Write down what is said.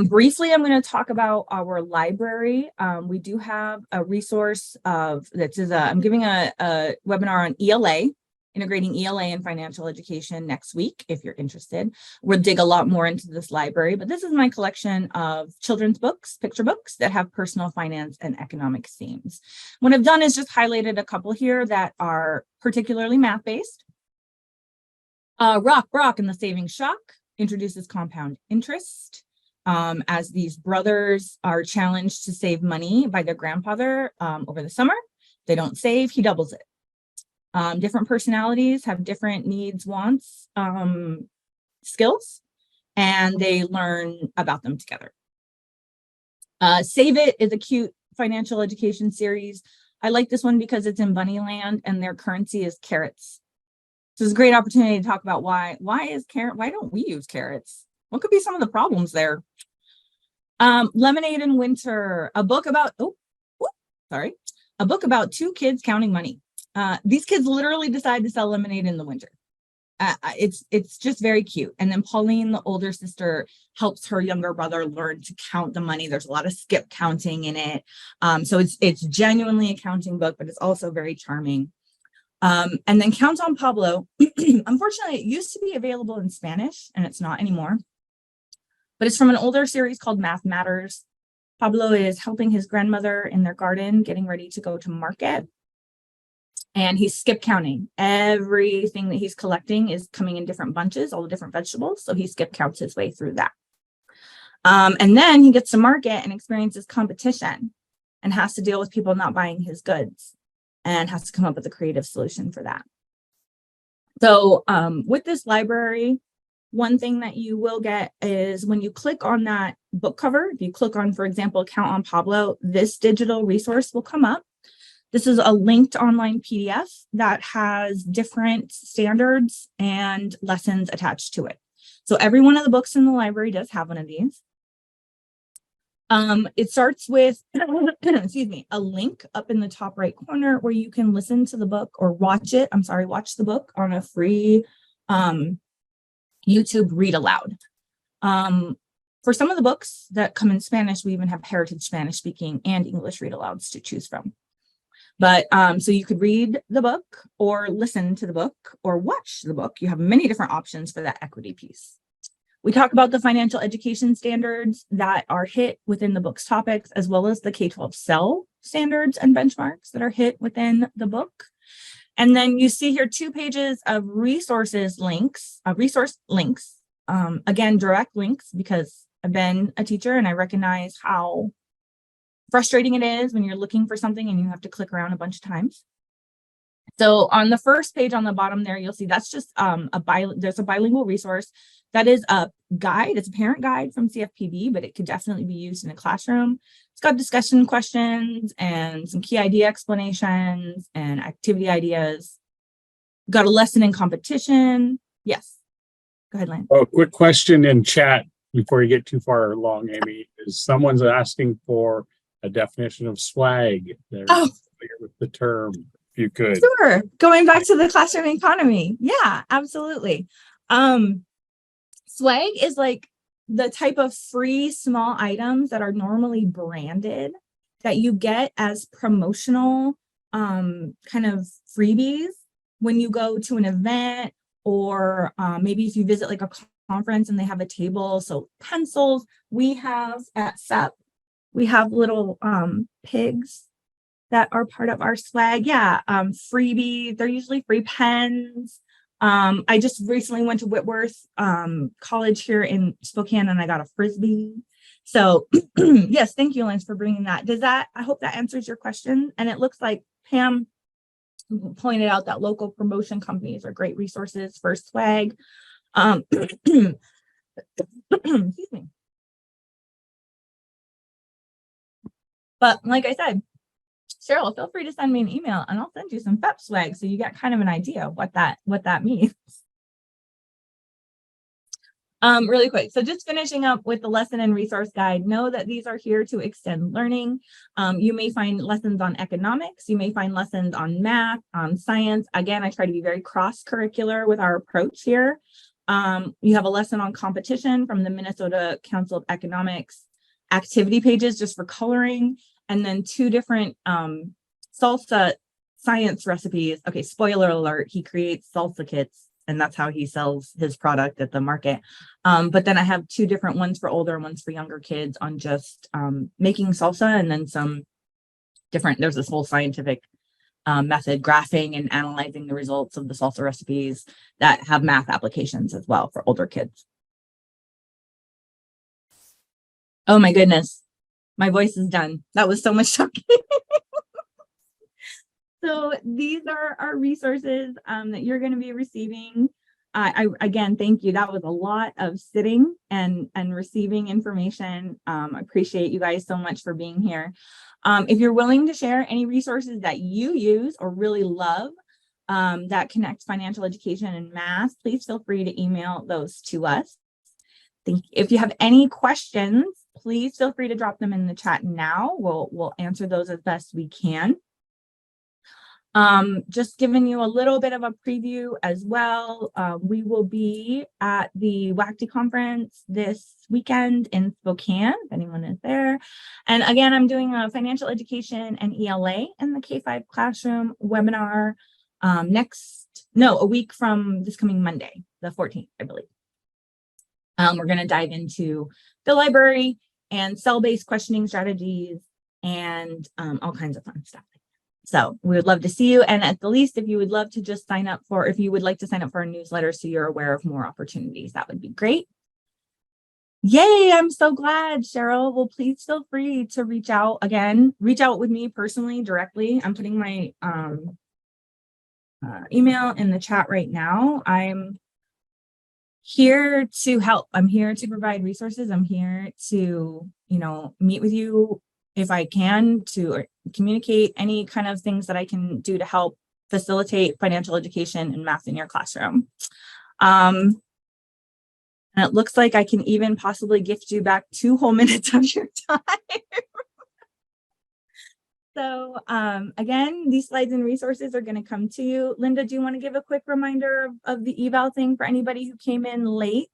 Briefly, I'm going to talk about our library. We do have a resource I'm giving a webinar on ELA, integrating ELA and financial education next week, if you're interested. We'll dig a lot more into this library, but this is my collection of children's books, picture books that have personal finance and economic themes. What I've done is just highlighted a couple here that are particularly math-based. Rock and the Saving Shock introduces compound interest. As these brothers are challenged to save money by their grandfather over the summer. They don't save, he doubles it. Different personalities have different needs, wants, skills, and they learn about them together. Save It is a cute financial education series. I like this one because it's in Bunnyland and their currency is carrots. So it's a great opportunity to talk about why don't we use carrots? What could be some of the problems there? Lemonade in Winter, a book about two kids counting money. These kids literally decide to sell lemonade in the winter. It's just very cute. And then Pauline, the older sister, helps her younger brother learn to count the money. There's a lot of skip counting in it. So it's genuinely a counting book, but it's also very charming. And then Count on Pablo. Unfortunately, it used to be available in Spanish and it's not anymore. But it's from an older series called Math Matters. Pablo is helping his grandmother in their garden, getting ready to go to market. And he's skip counting. Everything that he's collecting is coming in different bunches, all the different vegetables. So he skip counts his way through that. And then he gets to market and experiences competition and has to deal with people not buying his goods and has to come up with a creative solution for that. So with this library, one thing that you will get is when you click on that book cover, if you click on, for example, Count on Pablo, this digital resource will come up. This is a linked online PDF that has different standards and lessons attached to it. So every one of the books in the library does have one of these. It starts with, excuse me, a link up in the top right corner where you can listen to the book or watch the book on a free YouTube read aloud. For some of the books that come in Spanish, we even have heritage Spanish speaking and English read alouds to choose from. But so you could read the book or listen to the book or watch the book. You have many different options for that equity piece. We talk about the financial education standards that are hit within the book's topics, as well as the K-12 CEL standards and benchmarks that are hit within the book. And then you see here 2 pages of resource links, again, direct links, because I've been a teacher and I recognize how frustrating it is when you're looking for something and you have to click around a bunch of times. So on the first page on the bottom there, you'll see that's just there's a bilingual resource. That is a guide. It's a parent guide from CFPB, but it could definitely be used in a classroom. It's got discussion questions and some key idea explanations and activity ideas. Got a lesson in competition. Yes. Go ahead, Lance. Oh, quick question in chat before you get too far along, Amy. Is someone's asking for a definition of swag? They're familiar with the term, if you could. Sure. Going back to the classroom economy. Yeah, absolutely. Swag is like the type of free small items that are normally branded that you get as promotional kind of freebies when you go to an event, or maybe if you visit like a conference and they have a table. So pencils, we have at SEP, we have little pigs that are part of our swag. Yeah, freebie. They're usually free pens. I just recently went to Whitworth College here in Spokane and I got a Frisbee. So yes, thank you, Lance, for bringing that. I hope that answers your question. And it looks like Pam pointed out that local promotion companies are great resources for swag. Excuse me. But like I said, Cheryl, feel free to send me an email and I'll send you some FEP swag so you get kind of an idea of what that means. Really quick. So just finishing up with the lesson and resource guide, know that these are here to extend learning. You may find lessons on economics. You may find lessons on math, on science. Again, I try to be very cross-curricular with our approach here. You have a lesson on competition from the Minnesota Council of Economics activity pages just for coloring, and then 2 different salsa science recipes. Okay, spoiler alert, he creates salsa kits, and that's how he sells his product at the market. But then I have 2 different ones for older and ones for younger kids on just making salsa, and then some different, there's this whole scientific method, graphing and analyzing the results of the salsa recipes that have math applications as well for older kids. Oh my goodness, my voice is done. That was so much talking. So these are our resources that you're going to be receiving. I again, thank you. That was a lot of sitting and receiving information. I appreciate you guys so much for being here. If you're willing to share any resources that you use or really love that connect financial education and math, please feel free to email those to us. If you have any questions, please feel free to drop them in the chat now. We'll answer those as best we can. Just giving you a little bit of a preview as well. We will be at the WACD conference this weekend in Spokane, if anyone is there. And again, I'm doing a financial education and ELA in the K-5 classroom webinar a week from this coming Monday, the 14th, I believe. We're going to dive into the library and cell-based questioning strategies and all kinds of fun stuff. So we would love to see you. And at the least, if you would love to just sign up for, if you would like to sign up for a newsletter so you're aware of more opportunities, that would be great. Yay, I'm so glad, Cheryl. Well, please feel free to reach out again. Reach out with me personally, directly. I'm putting my email in the chat right now. I'm here to help. I'm here to provide resources. I'm here to, meet with you if I can, to communicate any kind of things that I can do to help facilitate financial education and math in your classroom. And it looks like I can even possibly gift you back 2 whole minutes of your time. So again, these slides and resources are going to come to you. Linda, do you want to give a quick reminder of the eval thing for anybody who came in late?